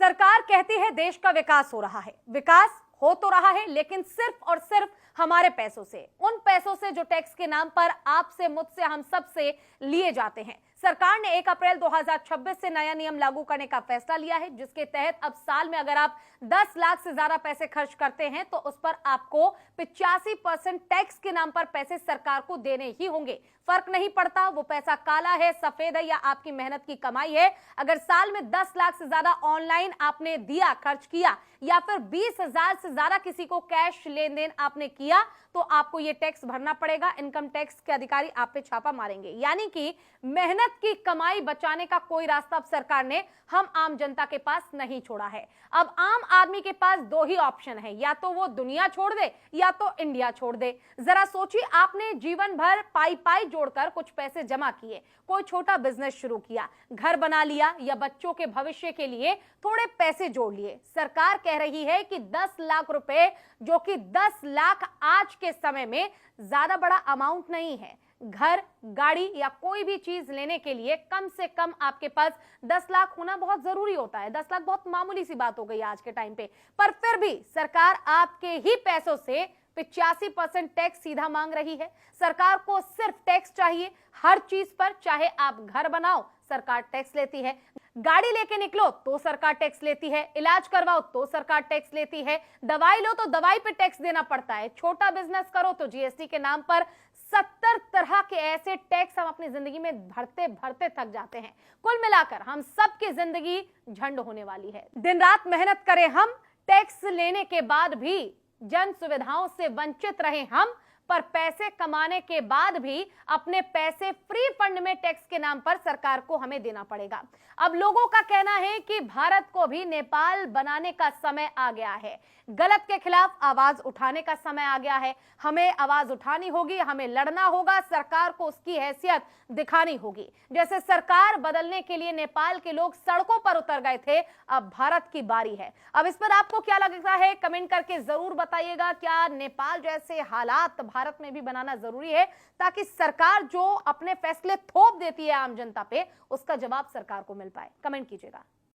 सरकार कहती है देश का विकास हो रहा है, विकास हो तो रहा है लेकिन सिर्फ और सिर्फ हमारे पैसों से, उन पैसों से जो टैक्स के नाम पर आपसे, मुझसे, हम सब से लिए जाते हैं। सरकार ने 1 अप्रैल 2026 से नया नियम लागू करने का फैसला लिया है, जिसके तहत अब साल में अगर आप 10 लाख से ज्यादा पैसे खर्च करते हैं तो उस पर आपको 85% टैक्स के नाम पर पैसे सरकार को देने ही होंगे। फर्क नहीं पड़ता वो पैसा काला है, सफेद है या आपकी मेहनत की कमाई है। अगर साल में 10 लाख से ज्यादा ऑनलाइन आपने दिया, खर्च किया, या फिर 20,000 से ज्यादा किसी को कैश लेन देन आपने किया, तो आपको ये टैक्स भरना पड़ेगा। इनकम टैक्स के अधिकारी आप पे छापा मारेंगे। यानी कि मेहनत की कमाई बचाने का कोई रास्ता अब सरकार ने हम आम जनता के पास नहीं छोड़ा है। अब आम आदमी के पास 2 ही ऑप्शन है, या तो वो दुनिया छोड़ दे या तो इंडिया छोड़ दे। जरा सोचिए, आपने जीवन भर पाई पाई जोड़कर कुछ पैसे जमा किए, कोई छोटा बिजनेस शुरू किया, घर बना लिया या बच्चों के भविष्य के लिए थोड़े पैसे जोड़ लिए। सरकार कह रही है कि 10 लाख रुपए, जो कि 10 लाख आज के समय में ज्यादा बड़ा अमाउंट नहीं है। घर, गाड़ी या कोई भी चीज लेने के लिए कम से कम आपके पास 10 लाख होना बहुत जरूरी होता है। 10 लाख बहुत मामूली सी बात हो गई आज के टाइम पे, पर फिर भी सरकार आपके ही पैसों से 85% टैक्स सीधा मांग रही है। सरकार को सिर्फ टैक्स चाहिए हर चीज पर, चाहे आप घर बनाओ सरकार टैक्स लेती है, गाड़ी लेके निकलो तो सरकार टैक्स लेती है, इलाज करवाओ तो सरकार टैक्स लेती है, दवाई लो तो दवाई पे टैक्स देना पड़ता है, छोटा बिजनेस करो तो जीएसटी के नाम पर 70 तरह के ऐसे टैक्स हम अपनी जिंदगी में भरते भरते थक जाते हैं। कुल मिलाकर हम सबकी जिंदगी झंड होने वाली है। दिन रात मेहनत करें हम, टैक्स लेने के बाद भी जन सुविधाओं से वंचित रहे हम, पर पैसे कमाने के बाद भी अपने पैसे फ्री फंड में टैक्स के नाम पर सरकार को हमें देना पड़ेगा। अब लोगों का कहना है कि भारत को भी नेपाल बनाने का समय आ गया है, गलत के खिलाफ आवाज उठाने का समय आ गया है। हमें आवाज उठानी होगी, हमें लड़ना होगा, सरकार को उसकी हैसियत दिखानी होगी। जैसे सरकार बदलने के लिए नेपाल के लोग सड़कों पर उतर गए थे, अब भारत की बारी है। अब इस पर आपको क्या लगता है, कमेंट करके जरूर बताइएगा। क्या नेपाल जैसे हालात भारत में भी बनाना जरूरी है, ताकि सरकार जो अपने फैसले थोप देती है आम जनता पे, उसका जवाब सरकार को मिल पाए? कमेंट कीजिएगा।